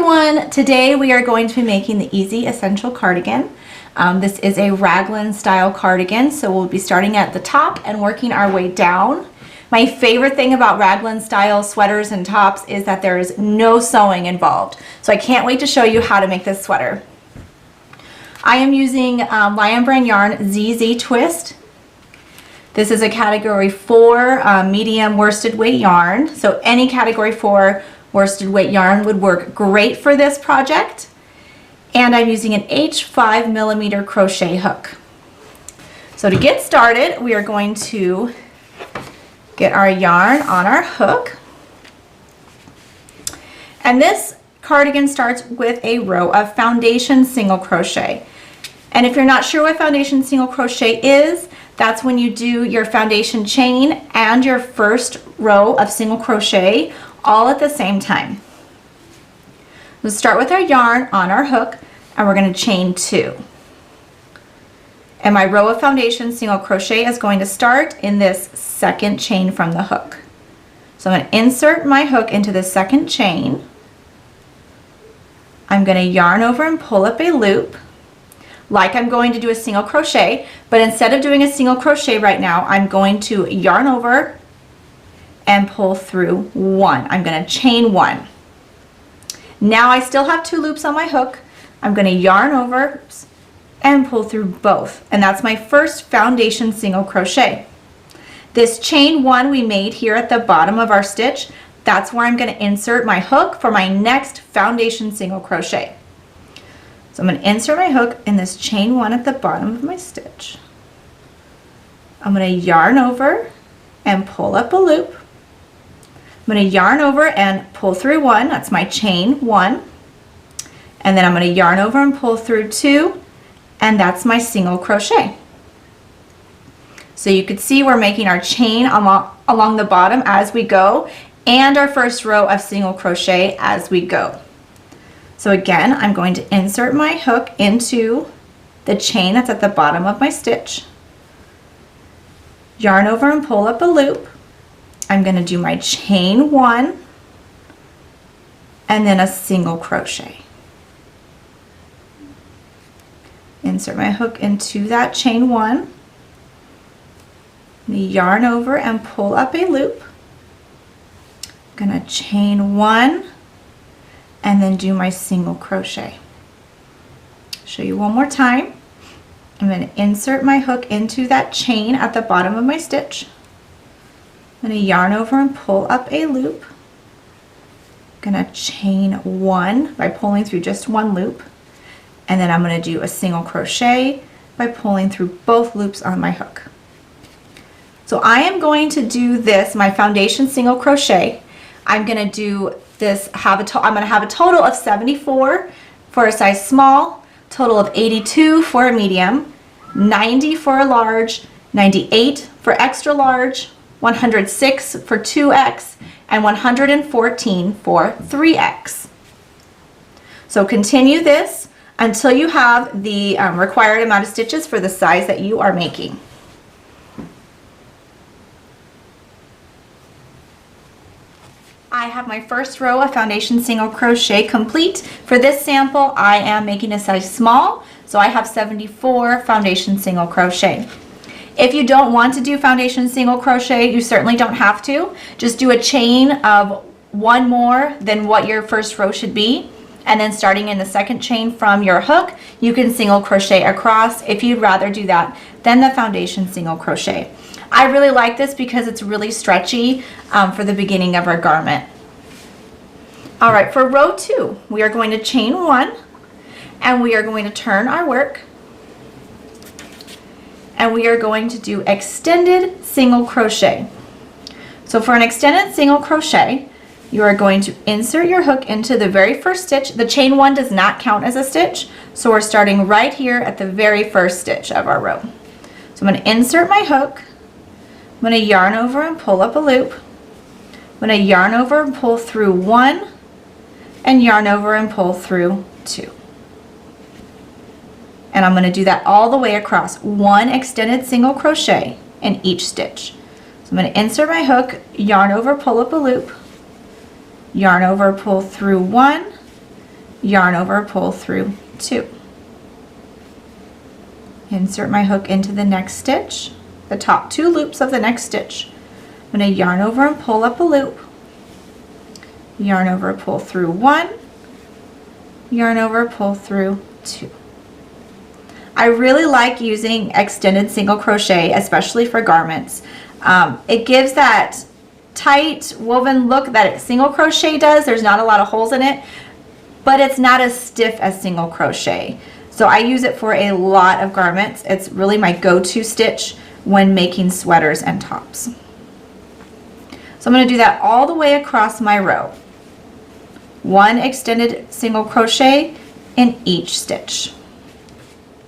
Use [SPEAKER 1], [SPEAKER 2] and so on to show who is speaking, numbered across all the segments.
[SPEAKER 1] everyone! Today we are going to be making the easy essential cardigan. This is a raglan style cardigan, so we'll be starting at the top and working our way down. My favorite thing about raglan style sweaters and tops is that there is no sewing involved. So I can't wait to show you how to make this sweater. I am using Lion Brand yarn ZZ Twist. This is a category 4 medium worsted weight yarn. So any category 4 worsted weight yarn would work great for this project. And I'm using an H5 millimeter crochet hook. So to get started, we are going to get our yarn on our hook. And this cardigan starts with a row of foundation single crochet. And if you're not sure what foundation single crochet is, that's when you do your foundation chain and your first row of single crochet all at the same time. We'll start with our yarn on our hook and we're going to chain 2. And my row of foundation single crochet is going to start in this second chain from the hook. So I'm going to insert my hook into the second chain. I'm going to yarn over and pull up a loop like I'm going to do a single crochet, but instead of doing a single crochet right now, I'm going to yarn over and pull through 1. I'm going to chain 1. Now I still have 2 loops on my hook. I'm going to yarn over and pull through both, and that's my first foundation single crochet. This chain 1 we made here at the bottom of our stitch, that's where I'm going to insert my hook for my next foundation single crochet. So I'm going to insert my hook in this chain 1 at the bottom of my stitch. I'm going to yarn over and pull up a loop. I'm going to yarn over and pull through 1, that's my chain 1. And then I'm going to yarn over and pull through 2, and that's my single crochet. So you could see we're making our chain along the bottom as we go, and our first row of single crochet as we go. So again, I'm going to insert my hook into the chain that's at the bottom of my stitch, yarn over and pull up a loop. I'm going to do my chain 1 and then a single crochet. Insert my hook into that chain 1, yarn over and pull up a loop. I'm going to chain 1 and then do my single crochet. Show you one more time. I'm going to insert my hook into that chain at the bottom of my stitch. I'm going to yarn over and pull up a loop. I'm going to chain 1 by pulling through just 1 loop, and then I'm going to do a single crochet by pulling through both loops on my hook. So I am going to do this, my foundation single crochet. I'm going to do this, I'm going to have a total of 74 for a size small, total of 82 for a medium, 90 for a large, 98 for extra large, 106 for 2X, and 114 for 3X. So continue this until you have the required amount of stitches for the size that you are making. I have my first row of foundation single crochet complete. For this sample, I am making a size small, so I have 74 foundation single crochet. If you don't want to do foundation single crochet, you certainly don't have to. Just do a chain of 1 more than what your first row should be, and then starting in the second chain from your hook, you can single crochet across if you'd rather do that than the foundation single crochet. I really like this because it's really stretchy for the beginning of our garment. All right, for row 2, we are going to chain 1, and we are going to turn our work, and we are going to do extended single crochet. So for an extended single crochet, you are going to insert your hook into the very first stitch. The chain 1 does not count as a stitch, so we're starting right here at the very first stitch of our row. So I'm going to insert my hook, I'm going to yarn over and pull up a loop, I'm going to yarn over and pull through 1, and yarn over and pull through 2. And I'm going to do that all the way across, 1 extended single crochet in each stitch. So I'm going to insert my hook, yarn over, pull up a loop, yarn over, pull through 1, yarn over, pull through 2. Insert my hook into the next stitch, the top 2 loops of the next stitch. I'm going to yarn over and pull up a loop, yarn over, pull through 1, yarn over, pull through 2. I really like using extended single crochet, especially for garments. It gives that tight woven look that single crochet does. There's not a lot of holes in it, but it's not as stiff as single crochet. So I use it for a lot of garments. It's really my go-to stitch when making sweaters and tops. So I'm going to do that all the way across my row. 1 extended single crochet in each stitch.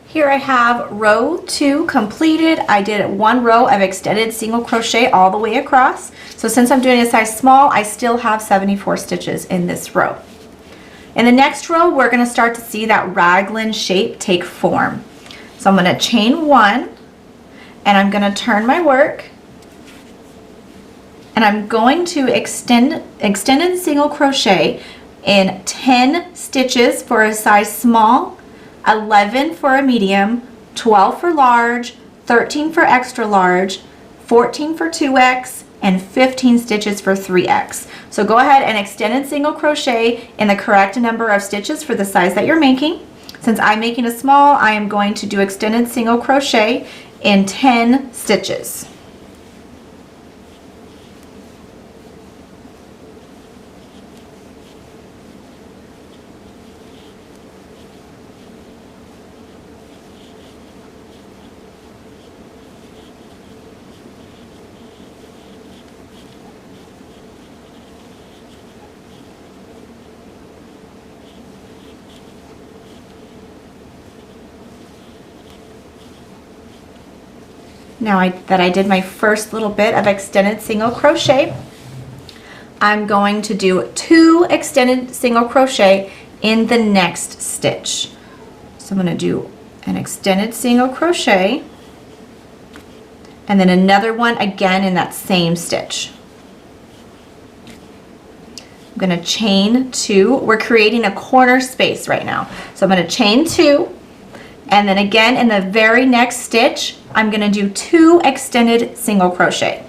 [SPEAKER 1] Here I have row 2 completed. I did 1 row of extended single crochet all the way across. So since I'm doing a size small, I still have 74 stitches in this row. In the next row, we're going to start to see that raglan shape take form. So I'm going to chain 1, and I'm going to turn my work, and I'm going to extended single crochet in 10 stitches for a size small, 11 for a medium, 12 for large, 13 for extra large, 14 for 2x, and 15 stitches for 3x. So go ahead and extended single crochet in the correct number of stitches for the size that you're making. Since I'm making a small, I am going to do extended single crochet in 10 stitches. Now that I did my first little bit of extended single crochet, I'm going to do 2 extended single crochet in the next stitch. So I'm going to do an extended single crochet and then another one again in that same stitch. I'm going to chain 2. We're creating a corner space right now. So I'm going to chain 2. And then again in the very next stitch, I'm going to do 2 extended single crochet.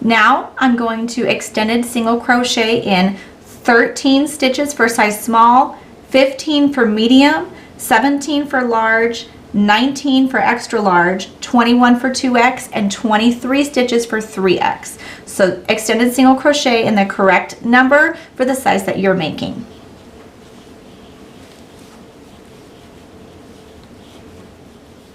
[SPEAKER 1] Now I'm going to extended single crochet in 13 stitches for size small, 15 for medium, 17 for large, 19 for extra large, 21 for 2x, and 23 stitches for 3x. So extended single crochet in the correct number for the size that you're making.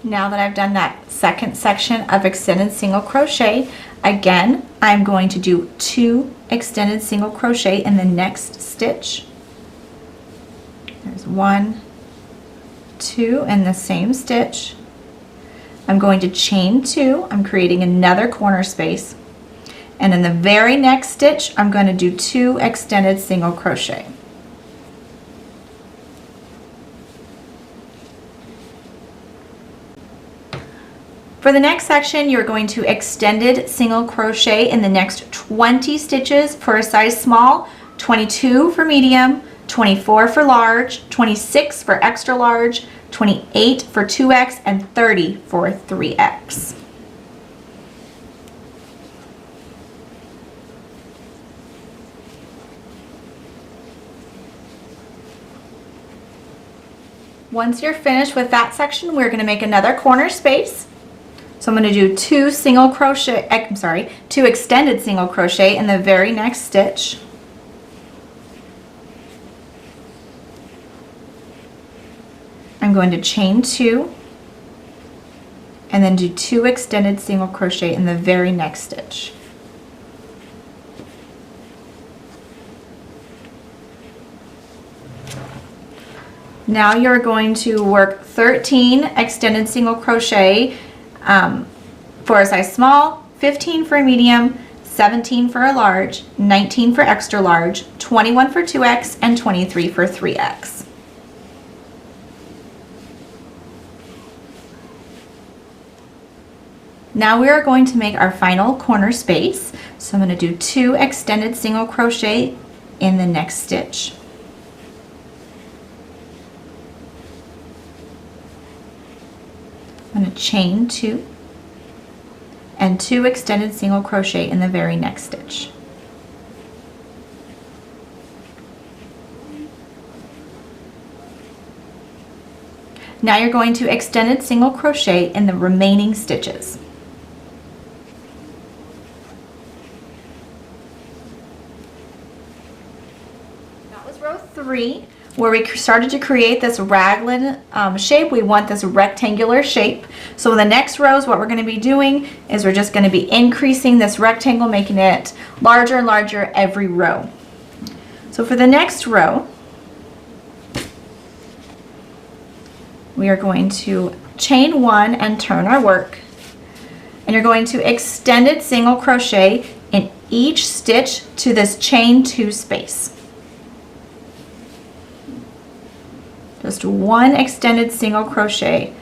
[SPEAKER 1] Now that I've done that second section of extended single crochet, again, I'm going to do 2 extended single crochet in the next stitch. There's 1, 2 in the same stitch. I'm going to chain 2. I'm creating another corner space. And in the very next stitch, I'm going to do 2 extended single crochet. For the next section, you're going to extended single crochet in the next 20 stitches for a size small, 22 for medium, 24 for large, 26 for extra large, 28 for 2x, and 30 for 3x. Once you're finished with that section, we're going to make another corner space. So I'm going to do 2 extended single crochet in the very next stitch. I'm going to chain 2 and then do 2 extended single crochet in the very next stitch. Now you're going to work 13 extended single crochet for a size small, 15 for a medium, 17 for a large, 19 for extra large, 21 for 2x, and 23 for 3x. Now we are going to make our final corner space. So I'm going to do 2 extended single crochet in the next stitch. I'm going to chain 2 and 2 extended single crochet in the very next stitch. Now you're going to extended single crochet in the remaining stitches. That was row 3, where we started to create this raglan shape. We want this rectangular shape. So in the next rows, what we're going to be doing is we're just going to be increasing this rectangle, making it larger and larger every row. So for the next row, we are going to chain 1 and turn our work. And you're going to extended single crochet in each stitch to this chain 2 space. Just 1 extended single crochet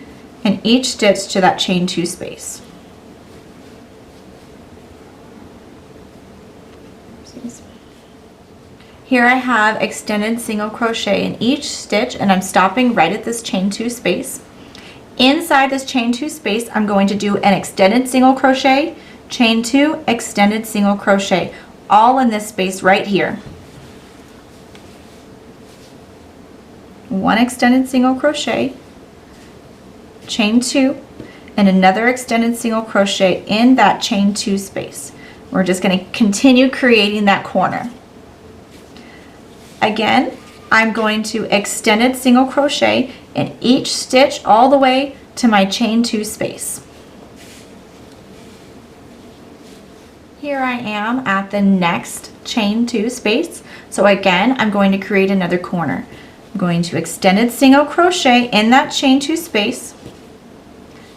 [SPEAKER 1] in each stitch to that chain 2 space. Here I have extended single crochet in each stitch, and I'm stopping right at this chain 2 space. Inside this chain 2 space, I'm going to do an extended single crochet, chain 2, extended single crochet, all in this space right here. 1 extended single crochet, chain 2, and another extended single crochet in that chain 2 space. We're just going to continue creating that corner. Again, I'm going to extended single crochet in each stitch all the way to my chain 2 space. Here I am at the next chain 2 space. So again, I'm going to create another corner. I'm going to extended single crochet in that chain 2 space,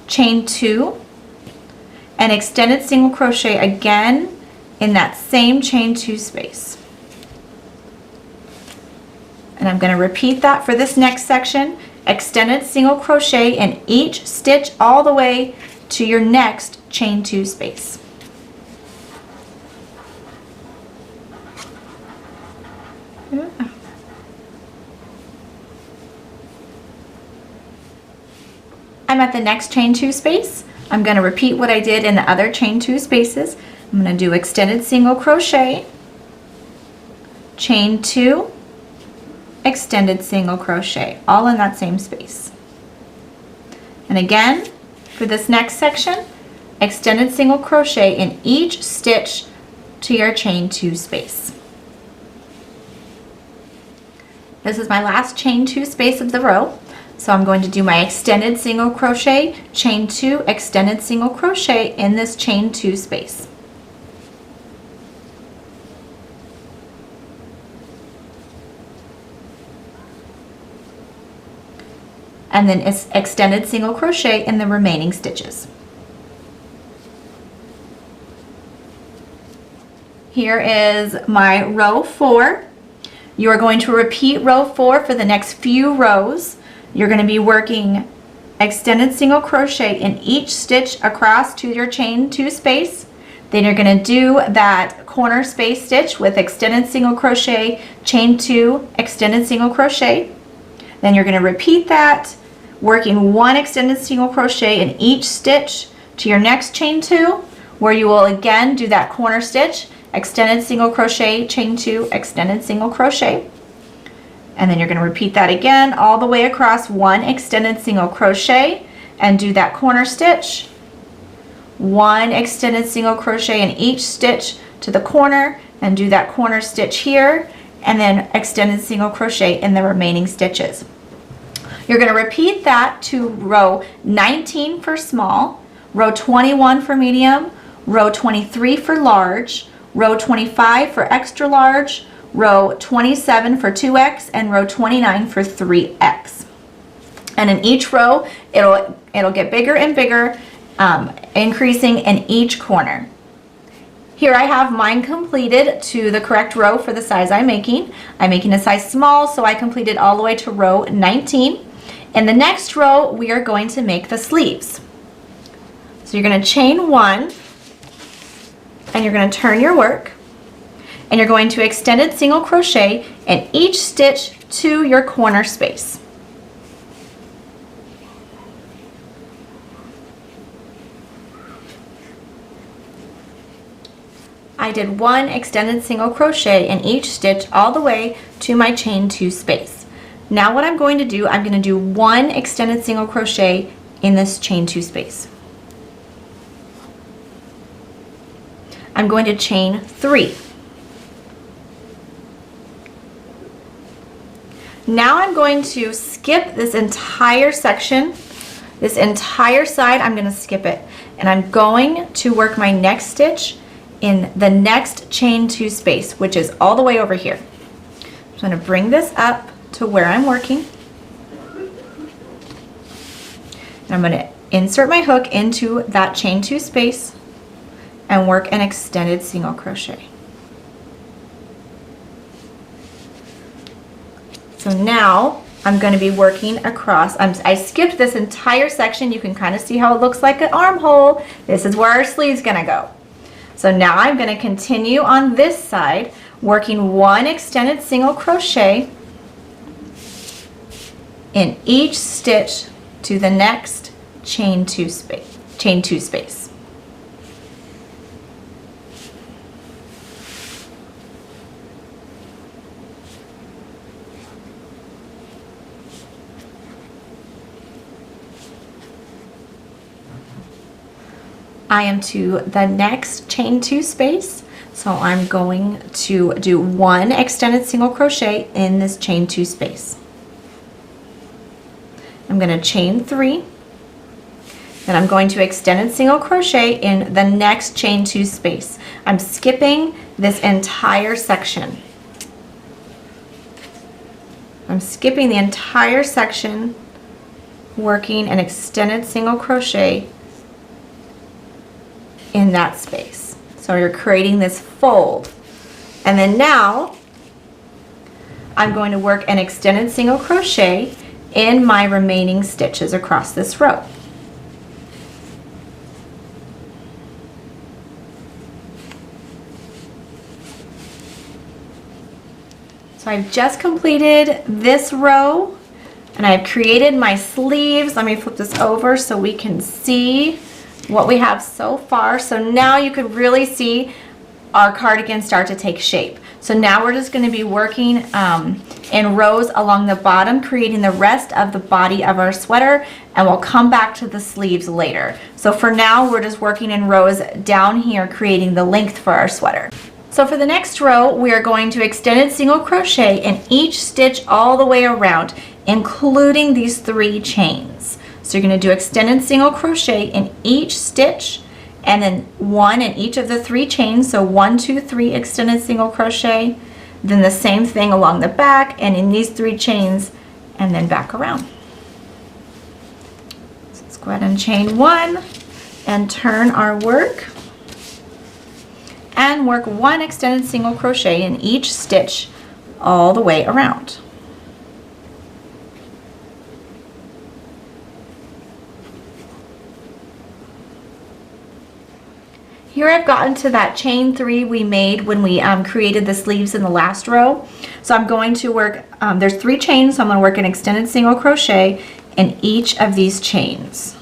[SPEAKER 1] chain 2, and extended single crochet again in that same chain 2 space. And I'm going to repeat that for this next section. Extended single crochet in each stitch all the way to your next chain 2 space. I'm at the next chain 2 space. I'm going to repeat what I did in the other chain 2 spaces. I'm going to do extended single crochet, chain 2, extended single crochet, all in that same space. And again, for this next section, extended single crochet in each stitch to your chain 2 space. This is my last chain 2 space of the row. So I'm going to do my extended single crochet, chain 2, extended single crochet in this chain 2 space. And then it's extended single crochet in the remaining stitches. Here is my row 4. You are going to repeat row 4 for the next few rows. You're going to be working extended single crochet in each stitch across to your chain 2 space. Then you're going to do that corner space stitch with extended single crochet, chain 2, extended single crochet. Then you're going to repeat that, working 1 extended single crochet in each stitch to your next chain 2, where you will again do that corner stitch, extended single crochet, chain 2, extended single crochet. And then you're going to repeat that again all the way across, 1 extended single crochet, and do that corner stitch, 1 extended single crochet in each stitch to the corner, and do that corner stitch here, and then extended single crochet in the remaining stitches. You're going to repeat that to row 19 for small, row 21 for medium, row 23 for large, row 25 for extra large, row 27 for 2x, and row 29 for 3x. And in each row, it'll get bigger and bigger, increasing in each corner. Here I have mine completed to the correct row for the size I'm making. I'm making a size small, so I completed all the way to row 19. In the next row, we are going to make the sleeves. So you're going to chain 1, and you're going to turn your work, and you're going to extended single crochet in each stitch to your corner space. I did 1 extended single crochet in each stitch all the way to my chain 2 space. Now what I'm going to do, I'm going to do 1 extended single crochet in this chain 2 space. I'm going to chain 3. Now I'm going to skip this entire section, this entire side. I'm going to skip it, and I'm going to work my next stitch in the next chain 2 space, which is all the way over here. I'm going to bring this up to where I'm working, and I'm going to insert my hook into that chain 2 space and work an extended single crochet. So now I'm going to be working across. I skipped this entire section. You can kind of see how it looks like an armhole. This is where our sleeve's going to go. So now I'm going to continue on this side, working 1 extended single crochet in each stitch to the next chain 2 space. I am to the next chain 2 space, so I'm going to do 1 extended single crochet in this chain 2 space. I'm going to chain 3, then I'm going to extended single crochet in the next chain 2 space. I'm skipping this entire section. I'm skipping the entire section, working an extended single crochet in that space. So you're creating this fold, and then now I'm going to work an extended single crochet in my remaining stitches across this row. So I've just completed this row, and I've created my sleeves. Let me flip this over so we can see what we have so far. So now you could really see our cardigan start to take shape. So now we're just going to be working in rows along the bottom, creating the rest of the body of our sweater, and we'll come back to the sleeves later. So for now, we're just working in rows down here, creating the length for our sweater. So for the next row, we are going to extended single crochet in each stitch all the way around, including these 3 chains. So you're going to do extended single crochet in each stitch, and then 1 in each of the 3 chains. So 1, 2, 3 extended single crochet, then the same thing along the back and in these 3 chains, and then back around. So let's go ahead and chain 1 and turn our work, and work 1 extended single crochet in each stitch all the way around. Here I've gotten to that chain 3 we made when we created the sleeves in the last row. So I'm going to work, there's 3 chains, so I'm going to work an extended single crochet in each of these chains.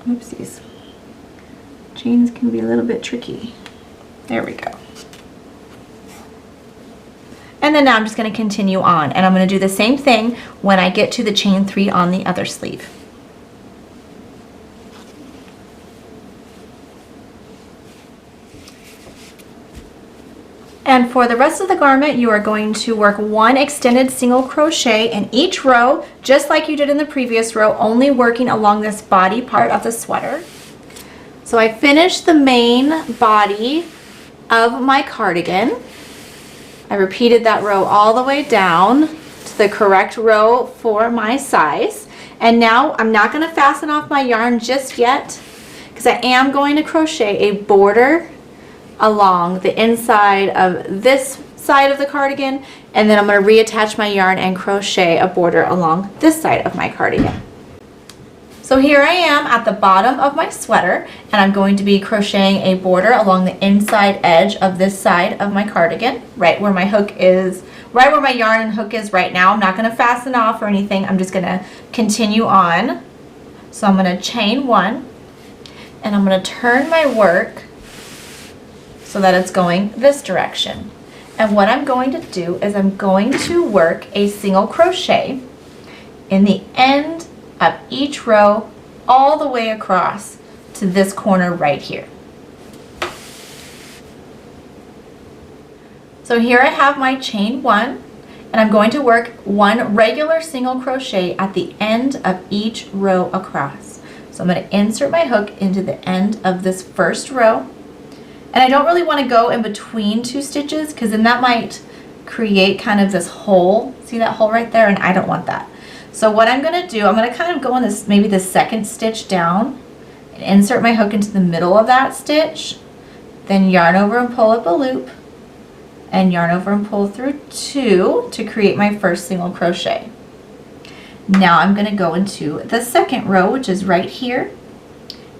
[SPEAKER 1] Oopsies. Chains can be a little bit tricky. There we go. And then now I'm just going to continue on, and I'm going to do the same thing when I get to the chain 3 on the other sleeve. And for the rest of the garment, you are going to work 1 extended single crochet in each row, just like you did in the previous row, only working along this body part of the sweater. So I finished the main body of my cardigan. I repeated that row all the way down to the correct row for my size. And now I'm not going to fasten off my yarn just yet, because I am going to crochet a border along the inside of this side of the cardigan, and then I'm going to reattach my yarn and crochet a border along this side of my cardigan. So here I am at the bottom of my sweater, and I'm going to be crocheting a border along the inside edge of this side of my cardigan, right where my hook is, right where my yarn and hook is right now. I'm not going to fasten off or anything. I'm just going to continue on. So I'm going to chain one, and I'm going to turn my work so that it's going this direction. And what I'm going to do is I'm going to work a single crochet in the end of each row all the way across to this corner right here. So here I have my chain one, and I'm going to work one regular single crochet at the end of each row across. So I'm going to insert my hook into the end of this first row, and I don't really want to go in between two stitches because then that might create kind of this hole. See that hole right there? And I don't want that. So what I'm going to do, I'm going to kind of go in this, maybe the second stitch down, and insert my hook into the middle of that stitch, then yarn over and pull up a loop, and yarn over and pull through two to create my first single crochet. Now I'm going to go into the second row, which is right here,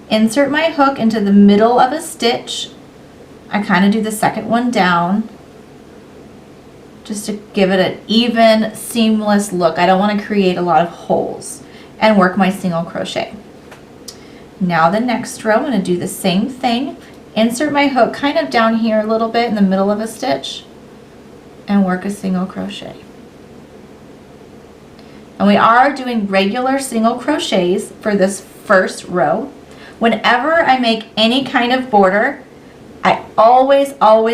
[SPEAKER 1] insert my hook into the middle of a stitch. I kind of do the second one down just to give it an even, seamless look. I don't want to create a lot of holes, and work my single crochet. Now the next row, I'm going to do the same thing. Insert my hook kind of down here a little bit in the middle of a stitch and work a single crochet. And we are doing regular single crochets for this first row. Whenever I make any kind of border, I always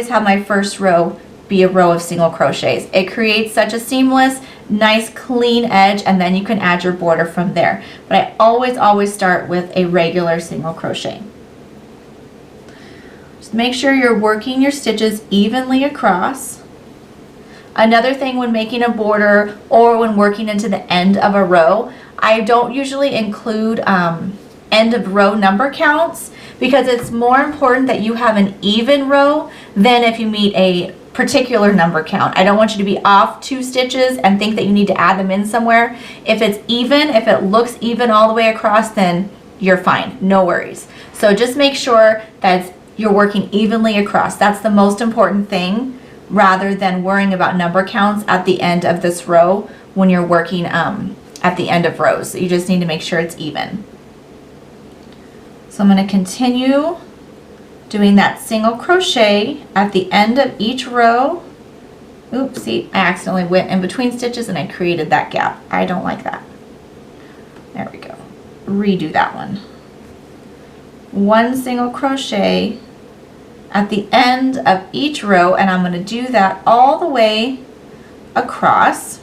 [SPEAKER 1] have my first row be a row of single crochets. It creates such a seamless, nice, clean edge, and then you can add your border from there. But I always start with a regular single crochet. Just make sure you're working your stitches evenly across. Another thing when making a border or when working into the end of a row, I don't usually include end of row number counts because it's more important that you have an even row than if you meet a particular number count. I don't want you to be off 2 stitches and think that you need to add them in somewhere. If it's even, if it looks even all the way across, then you're fine, no worries. So just make sure that you're working evenly across. That's the most important thing, rather than worrying about number counts at the end of this row when you're working at the end of rows. You just need to make sure it's even. So I'm going to continue doing that single crochet at the end of each row. Oops, see, I accidentally went in between stitches and I created that gap. I don't like that. There we go. Redo that one. One single crochet at the end of each row, and I'm going to do that all the way across.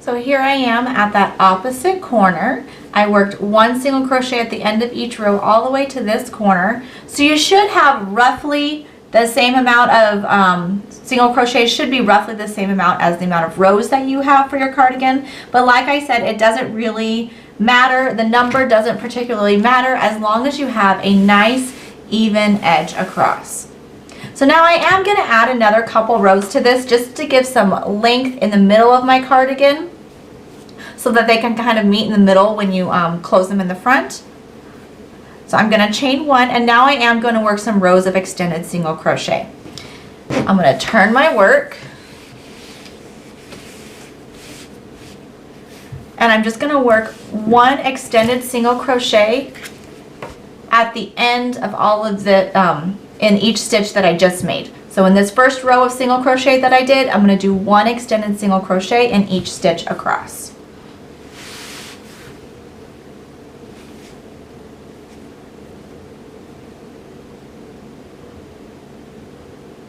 [SPEAKER 1] So here I am at that opposite corner. I worked one single crochet at the end of each row all the way to this corner. So you should have roughly the same amount of single crochets, should be roughly the same amount as the amount of rows that you have for your cardigan. But like I said, it doesn't really matter. The number doesn't particularly matter as long as you have a nice even edge across. So now I am going to add another couple rows to this just to give some length in the middle of my cardigan so that they can kind of meet in the middle when you close them in the front. So I'm going to chain one, and now I am going to work some rows of extended single crochet. I'm going to turn my work, and I'm just going to work one extended single crochet at the end of all of the in each stitch that I just made. So in this first row of single crochet that I did, I'm going to do one extended single crochet in each stitch across.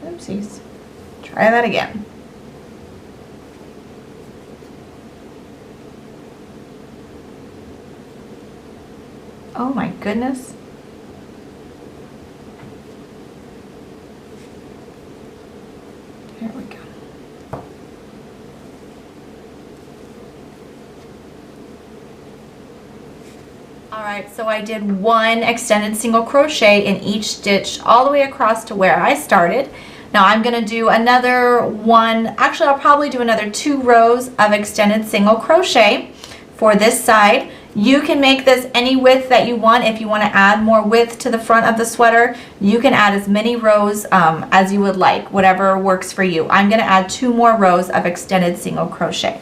[SPEAKER 1] Oopsies. Try that again. Oh my goodness. There we go. All right, so I did one extended single crochet in each stitch all the way across to where I started. Now I'm going to do another one, actually I'll probably do another 2 rows of extended single crochet for this side. You can make this any width that you want. If you want to add more width to the front of the sweater, you can add as many rows as you would like, whatever works for you. I'm going to add 2 more rows of extended single crochet.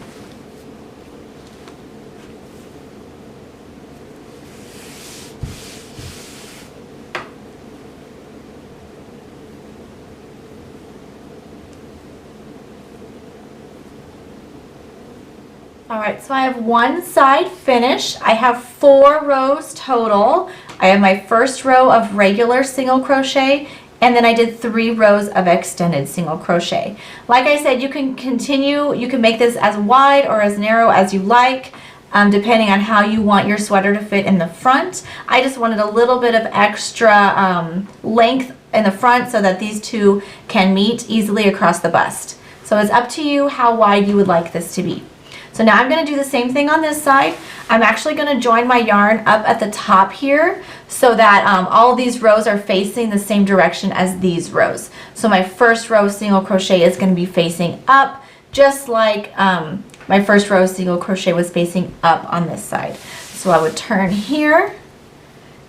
[SPEAKER 1] All right, so I have one side finished. I have 4 rows total. I have my first row of regular single crochet, and then I did 3 rows of extended single crochet. Like I said, you can continue, you can make this as wide or as narrow as you like, depending on how you want your sweater to fit in the front. I just wanted a little bit of extra length in the front so that these two can meet easily across the bust. So it's up to you how wide you would like this to be. So now I'm going to do the same thing on this side. I'm actually going to join my yarn up at the top here so that all of these rows are facing the same direction as these rows. So my first row of single crochet is going to be facing up, just like my first row of single crochet was facing up on this side. So I would turn here.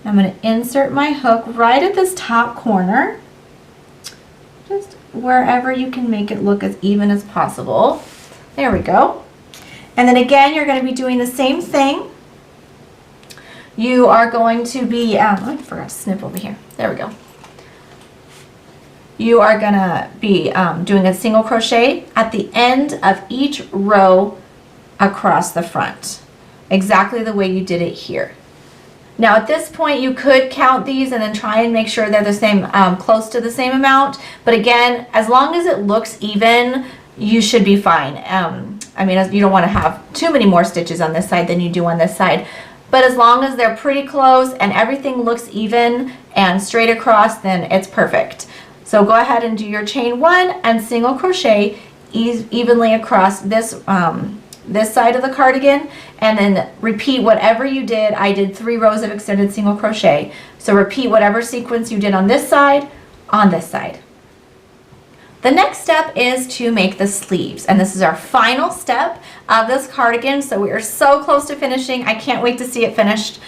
[SPEAKER 1] I'm going to insert my hook right at this top corner, just wherever you can make it look as even as possible. There we go. And then again, you're going to be doing the same thing. You are going to be, I forgot to snip over here. There we go. You are going to be doing a single crochet at the end of each row across the front, exactly the way you did it here. Now at this point you could count these and then try and make sure they're the same, close to the same amount, but again, as long as it looks even, you should be fine. I mean, you don't want to have too many more stitches on this side than you do on this side, but as long as they're pretty close and everything looks even and straight across, then it's perfect. So go ahead and do your chain 1 and single crochet evenly across this this side of the cardigan, and then repeat whatever you did. I did 3 rows of extended single crochet, so repeat whatever sequence you did on this side on this side. The next step is to make the sleeves, and this is our final step of this cardigan, so we are so close to finishing. I can't wait to see it finished.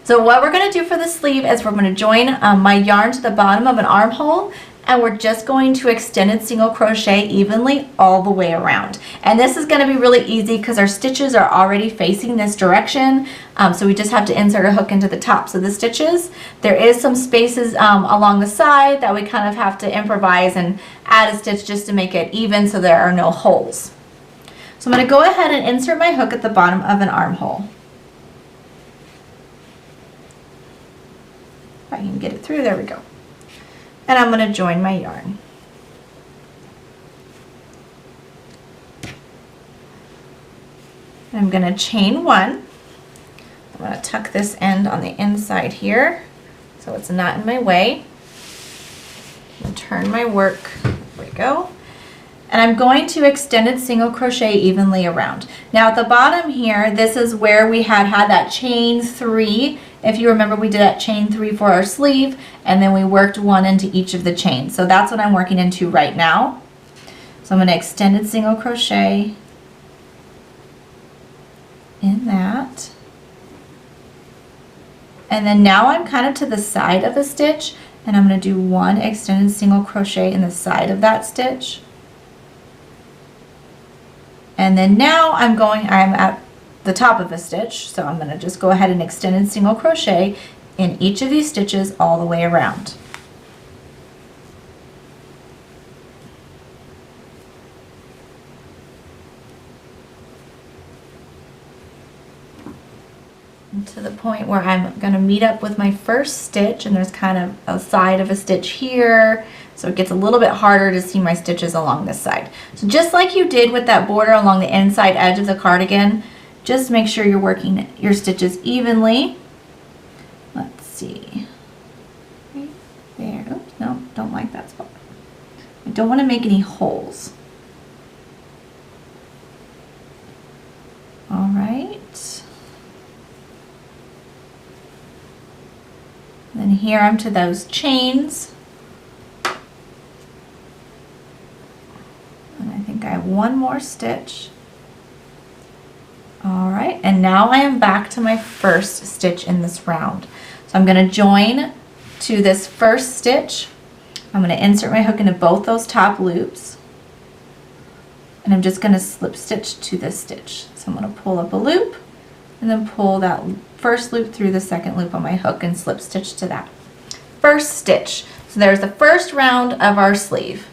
[SPEAKER 1] So what we're going to do for the sleeve is we're going to join my yarn to the bottom of an armhole, and we're just going to extended single crochet evenly all the way around. And this is going to be really easy because our stitches are already facing this direction, so we just have to insert a hook into the tops of the stitches. There is some spaces along the side that we kind of have to improvise and add a stitch just to make it even so there are no holes. So I'm going to go ahead and insert my hook at the bottom of an armhole. If I can get it through, there we go. And I'm going to join my yarn. I'm going to chain 1. I'm going to tuck this end on the inside here so it's not in my way. And turn my work, there we go. And I'm going to extended single crochet evenly around. Now at the bottom here, this is where we had that chain 3. If you remember, we did that chain 3 for our sleeve, and then we worked 1 into each of the chains. So that's what I'm working into right now. So I'm going to extended single crochet in that. And then now I'm kind of to the side of the stitch, and I'm going to do 1 extended single crochet in the side of that stitch. And then now I'm at the top of a stitch, so I'm going to just go ahead and extended single crochet in each of these stitches all the way around. And to the point where I'm going to meet up with my first stitch, and there's kind of a side of a stitch here, so it gets a little bit harder to see my stitches along this side. So just like you did with that border along the inside edge of the cardigan, just make sure you're working your stitches evenly. Let's see. Right there. Oops, no, don't like that spot. I don't want to make any holes. All right. here I'm to those chains. And I think I have one more stitch. All right, and now I am back to my first stitch in this round. So I'm going to join to this first stitch. I'm going to insert my hook into both those top loops. And I'm just going to slip stitch to this stitch. So I'm going to pull up a loop and then pull that first loop through the second loop on my hook and slip stitch to that. First stitch. So there's the first round of our sleeve.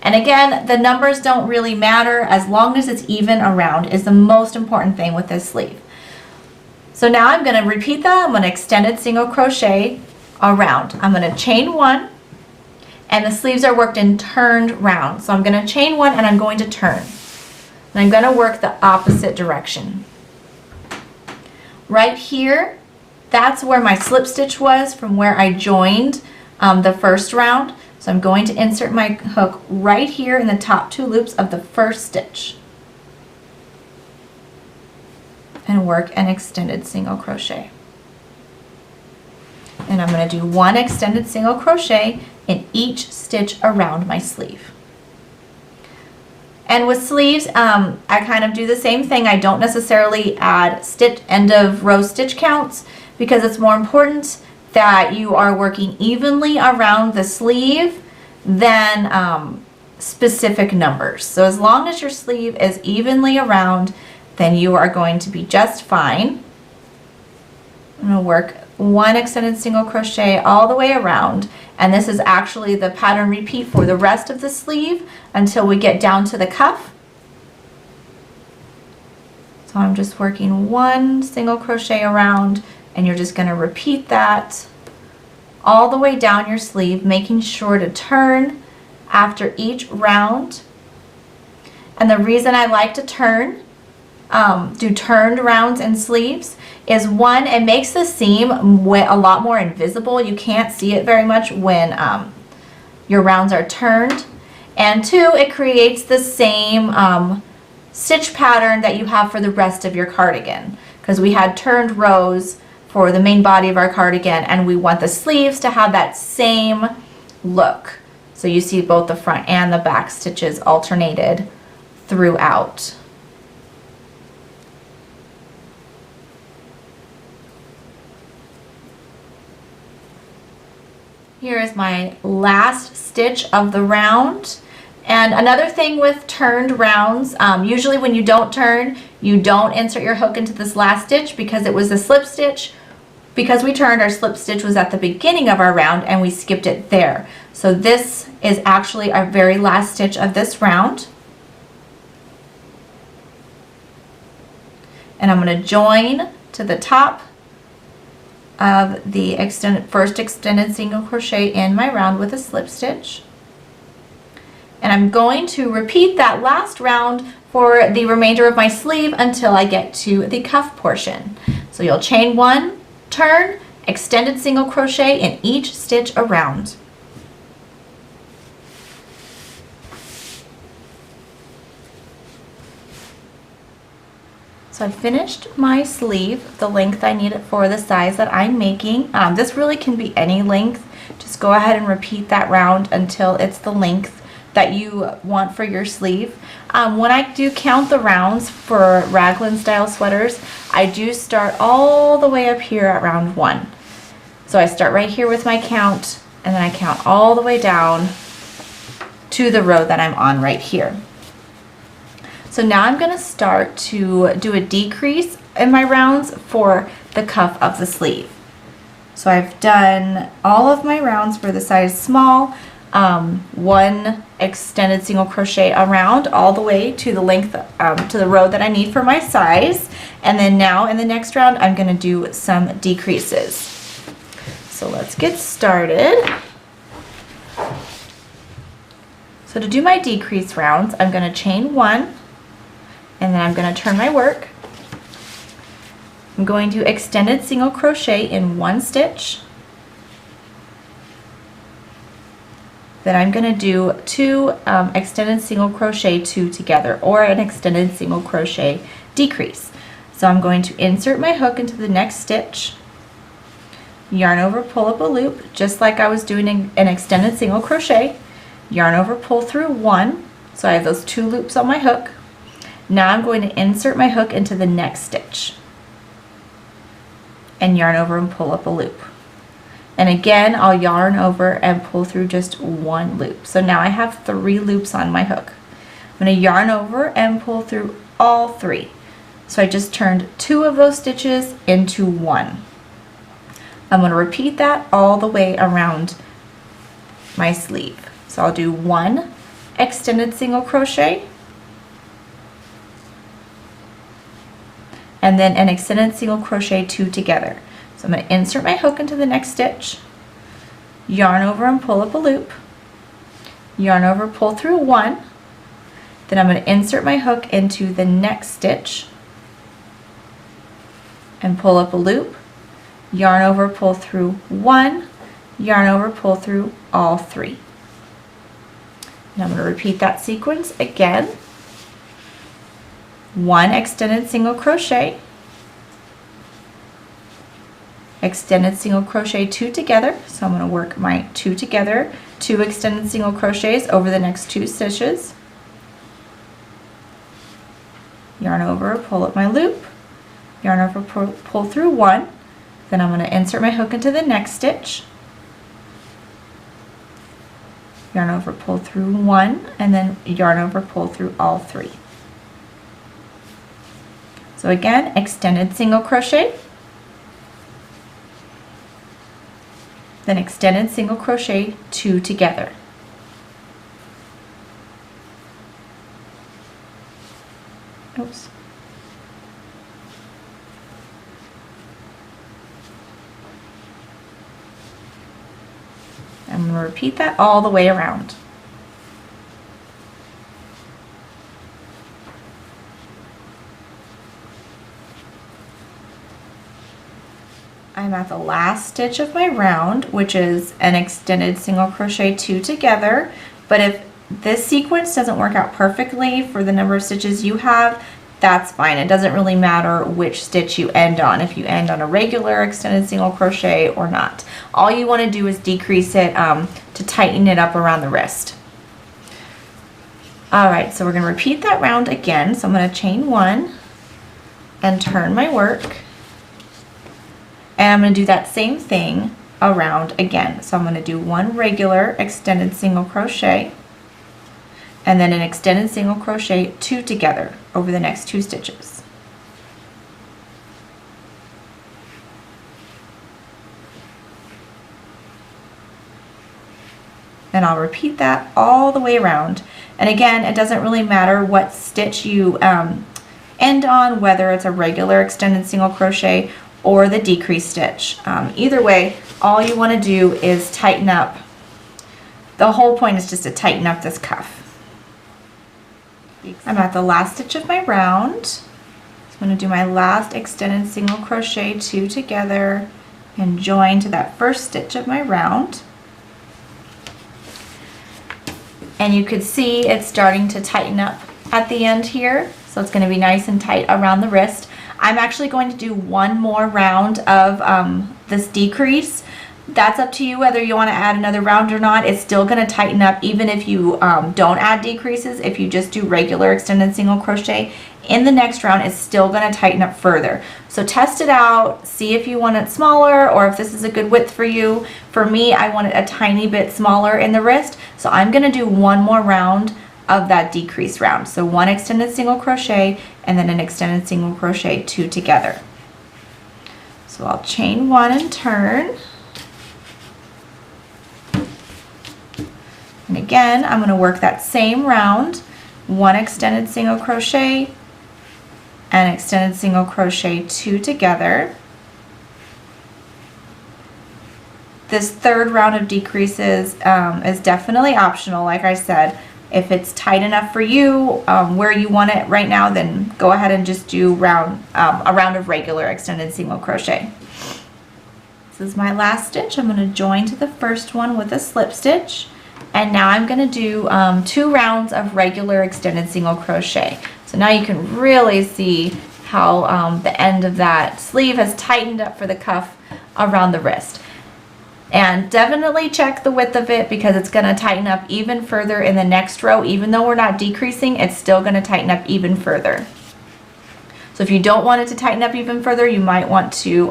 [SPEAKER 1] And again, the numbers don't really matter as long as it's even around is the most important thing with this sleeve. So now I'm going to repeat that. I'm going to extended single crochet around. I'm going to chain one, and the sleeves are worked in turned round. So I'm going to chain one and I'm going to turn. And I'm going to work the opposite direction. Right here, that's where my slip stitch was from where I joined the first round. So I'm going to insert my hook right here in the top two loops of the first stitch and work an extended single crochet. And I'm going to do one extended single crochet in each stitch around my sleeve. And with sleeves, I kind of do the same thing. I don't necessarily add end of row stitch counts because it's more important that you are working evenly around the sleeve than specific numbers. So as long as your sleeve is evenly around, then you are going to be just fine. I'm going to work one extended single crochet all the way around, and this is actually the pattern repeat for the rest of the sleeve until we get down to the cuff. So I'm just working one single crochet around, and you're just going to repeat that all the way down your sleeve, making sure to turn after each round. And the reason I like to turn, do turned rounds in sleeves is one, it makes the seam a lot more invisible. You can't see it very much when your rounds are turned. And two, it creates the same stitch pattern that you have for the rest of your cardigan, because we had turned rows for the main body of our cardigan, and we want the sleeves to have that same look. So you see both the front and the back stitches alternated throughout. Here is my last stitch of the round. And another thing with turned rounds, usually when you don't turn, you don't insert your hook into this last stitch because it was a slip stitch. Because we turned, our slip stitch was at the beginning of our round and we skipped it there. So this is actually our very last stitch of this round. And I'm going to join to the top of the first extended single crochet in my round with a slip stitch. And I'm going to repeat that last round for the remainder of my sleeve until I get to the cuff portion. So you'll chain one, turn, extended single crochet in each stitch around. So I finished my sleeve the length I need it for the size that I'm making. This really can be any length. Just go ahead and repeat that round until it's the length that you want for your sleeve. When I do count the rounds for raglan style sweaters, I do start all the way up here at round 1. So I start right here with my count, and then I count all the way down to the row that I'm on right here. So now I'm going to start to do a decrease in my rounds for the cuff of the sleeve. So I've done all of my rounds for the size small, one extended single crochet around all the way to the length to the row that I need for my size, and then now in the next round I'm going to do some decreases. So let's get started. So to do my decrease rounds, I'm going to chain one, and then I'm going to turn my work. I'm going to extended single crochet in one stitch. Then I'm going to do two extended single crochet two together, or an extended single crochet decrease. So I'm going to insert my hook into the next stitch, yarn over, pull up a loop, just like I was doing an extended single crochet, yarn over, pull through one, so I have those 2 loops on my hook. Now I'm going to insert my hook into the next stitch and yarn over and pull up a loop. And again, I'll yarn over and pull through just 1 loop. So now I have 3 loops on my hook. I'm going to yarn over and pull through all 3. So I just turned 2 of those stitches into 1. I'm going to repeat that all the way around my sleeve. So I'll do 1 extended single crochet, and then an extended single crochet 2 together. So I'm going to insert my hook into the next stitch, yarn over and pull up a loop, yarn over, pull through 1, then I'm going to insert my hook into the next stitch and pull up a loop, yarn over, pull through 1, yarn over, pull through all 3. And I'm going to repeat that sequence again. 1 extended single crochet, extended single crochet 2 together, so I'm going to work my 2 together, 2 extended single crochets over the next 2 stitches, yarn over, pull up my loop, yarn over, pull through 1, then I'm going to insert my hook into the next stitch, yarn over, pull through 1, and then yarn over, pull through all 3. So again, extended single crochet, then extended single crochet 2 together. Oops. I'm going to repeat that all the way around. I'm at the last stitch of my round, which is an extended single crochet 2 together, but if this sequence doesn't work out perfectly for the number of stitches you have, that's fine. It doesn't really matter which stitch you end on, if you end on a regular extended single crochet or not. All you want to do is decrease it to tighten it up around the wrist. Alright, so we're going to repeat that round again. So I'm going to chain 1 and turn my work. And I'm going to do that same thing around again. So I'm going to do 1 regular extended single crochet and then an extended single crochet 2 together over the next 2 stitches. And I'll repeat that all the way around. And again, it doesn't really matter what stitch you end on, whether it's a regular extended single crochet or the decrease stitch. Either way, all you want to do is tighten up. The whole point is just to tighten up this cuff. I'm at the last stitch of my round. So I'm going to do my last extended single crochet 2 together and join to that first stitch of my round. And you could see it's starting to tighten up at the end here. So it's going to be nice and tight around the wrist. I'm actually going to do 1 more round of this decrease. That's up to you whether you want to add another round or not. It's still going to tighten up even if you don't add decreases. If you just do regular extended single crochet, in the next round it's still going to tighten up further. So test it out, see if you want it smaller or if this is a good width for you. For me, I want it a tiny bit smaller in the wrist, so I'm going to do 1 more round of that decrease round. So 1 extended single crochet and then an extended single crochet 2 together. So I'll chain 1 and turn. And again, I'm going to work that same round, 1 extended single crochet and extended single crochet 2 together. This third round of decreases is definitely optional, like I said. If it's tight enough for you where you want it right now, then go ahead and just do a round of regular extended single crochet. This is my last stitch. I'm going to join to the first one with a slip stitch. And now I'm going to do 2 rounds of regular extended single crochet. So now you can really see how the end of that sleeve has tightened up for the cuff around the wrist. And definitely check the width of it because it's going to tighten up even further in the next row. Even though we're not decreasing, it's still going to tighten up even further. So if you don't want it to tighten up even further, you might want to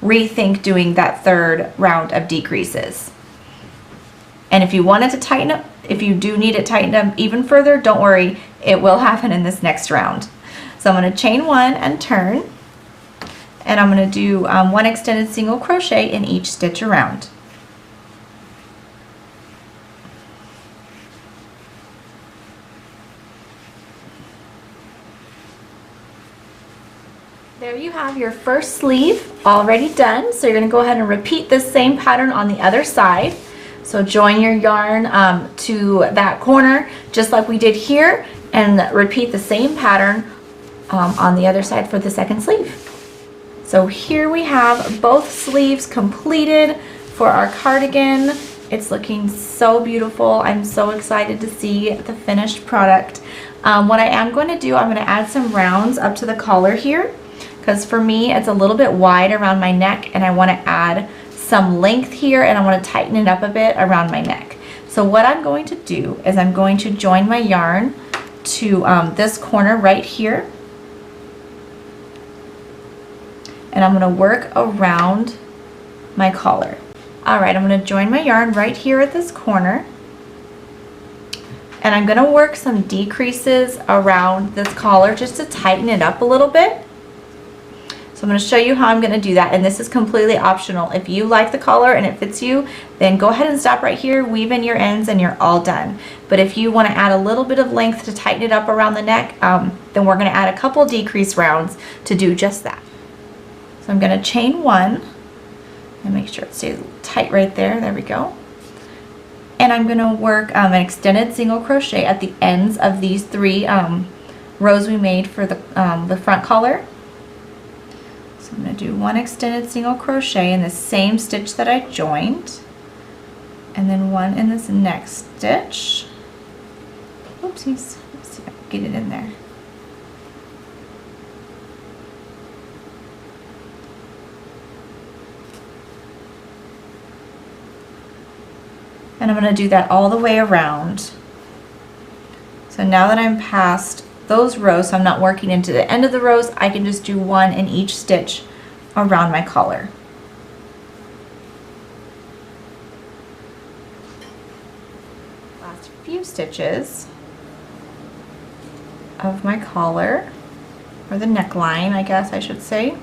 [SPEAKER 1] rethink doing that third round of decreases. And if you want it to tighten up, if you do need it tightened up even further, don't worry, it will happen in this next round. So I'm going to chain 1 and turn. And I'm going to do 1 extended single crochet in each stitch around. There you have your first sleeve already done. So you're going to go ahead and repeat this same pattern on the other side. So join your yarn to that corner just like we did here, and repeat the same pattern on the other side for the second sleeve. So here we have both sleeves completed for our cardigan. It's looking so beautiful. I'm so excited to see the finished product. What I am going to do, I'm going to add some rounds up to the collar here, because for me it's a little bit wide around my neck and I want to add some length here, and I want to tighten it up a bit around my neck. So what I'm going to do is I'm going to join my yarn to this corner right here. And I'm going to work around my collar. Alright, I'm going to join my yarn right here at this corner. And I'm going to work some decreases around this collar just to tighten it up a little bit. So I'm going to show you how I'm going to do that, and this is completely optional. If you like the collar and it fits you, then go ahead and stop right here, weave in your ends, and you're all done. But if you want to add a little bit of length to tighten it up around the neck, then we're going to add a couple decrease rounds to do just that. So I'm going to chain 1 and make sure it stays tight right there. There we go. And I'm going to work an extended single crochet at the ends of these 3 rows we made for the front collar. So I'm going to do 1 extended single crochet in the same stitch that I joined, and then 1 in this next stitch. Oopsies. Let's see if I can get it in there. And I'm going to do that all the way around. So now that I'm past those rows, so I'm not working into the end of the rows, I can just do 1 in each stitch around my collar. Last few stitches of my collar, or the neckline, I guess I should say.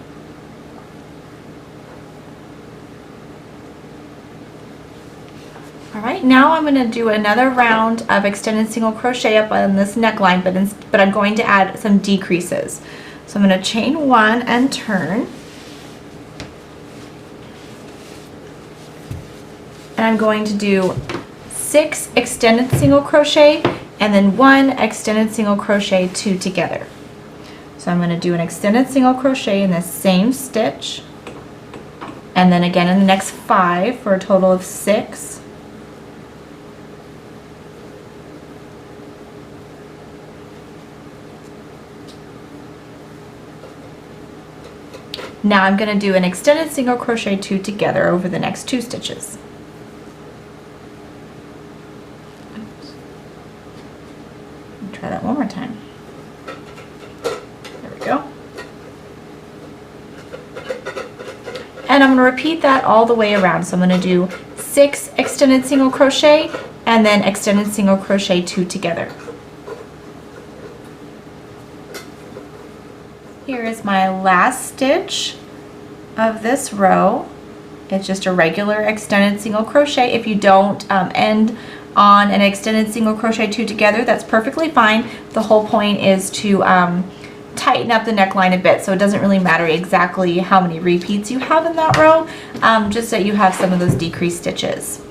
[SPEAKER 1] Alright, now I'm going to do another round of extended single crochet up on this neckline, but I'm going to add some decreases. So I'm going to chain 1 and turn. And I'm going to do 6 extended single crochet and then 1 extended single crochet 2 together. So I'm going to do an extended single crochet in the same stitch, and then again in the next 5 for a total of 6. Now I'm going to do an extended single crochet 2 together over the next 2 stitches. Try that one more time. There we go. And I'm going to repeat that all the way around. So I'm going to do 6 extended single crochet and then extended single crochet 2 together. Here is my last stitch of this row. It's just a regular extended single crochet. If you don't end on an extended single crochet 2 together, that's perfectly fine. The whole point is to tighten up the neckline a bit, so it doesn't really matter exactly how many repeats you have in that row, just that you have some of those decreased stitches.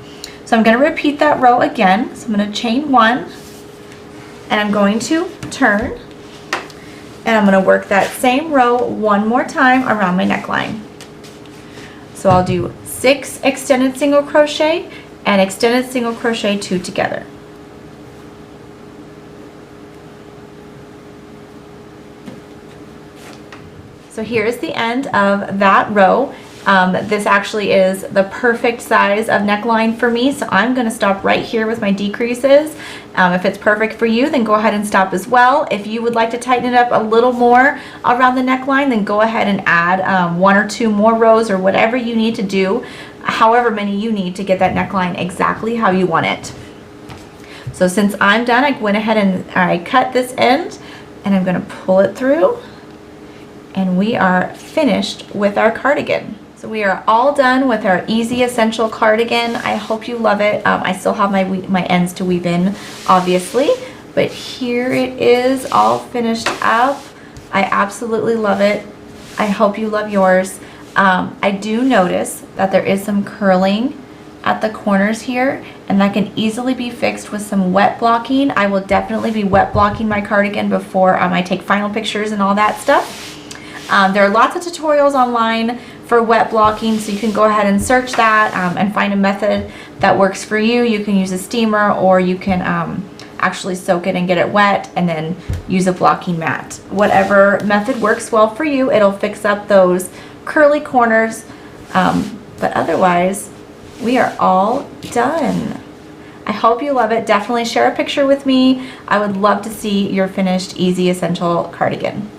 [SPEAKER 1] So I'm going to repeat that row again. So I'm going to chain 1 and I'm going to turn. And I'm going to work that same row one more time around my neckline. So I'll do 6 extended single crochet and extended single crochet 2 together. So here's the end of that row. This actually is the perfect size of neckline for me, so I'm going to stop right here with my decreases. If it's perfect for you, then go ahead and stop as well. If you would like to tighten it up a little more around the neckline, then go ahead and add 1 or 2 more rows or whatever you need to do, however many you need to get that neckline exactly how you want it. So since I'm done, I went ahead and I cut this end and I'm going to pull it through, and we are finished with our cardigan. So we are all done with our easy essential cardigan. I hope you love it. I still have my ends to weave in, obviously, but here it is all finished up. I absolutely love it. I hope you love yours. I do notice that there is some curling at the corners here, and that can easily be fixed with some wet blocking. I will definitely be wet blocking my cardigan before I take final pictures and all that stuff. There are lots of tutorials online for wet blocking, so you can go ahead and search that and find a method that works for you. You can use a steamer, or you can actually soak it and get it wet and then use a blocking mat. Whatever method works well for you, it'll fix up those curly corners, but otherwise we are all done. I hope you love it. Definitely share a picture with me. I would love to see your finished easy essential cardigan.